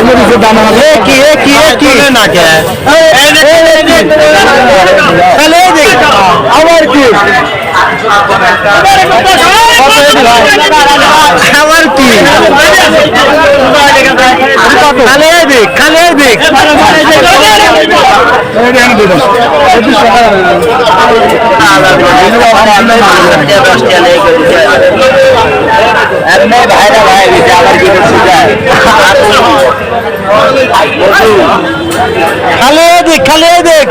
মরিচের দাম হবে কি না কে আবার কি আবার কি খালে দিক ভাইরা ভাই আবার কি খালে দেখ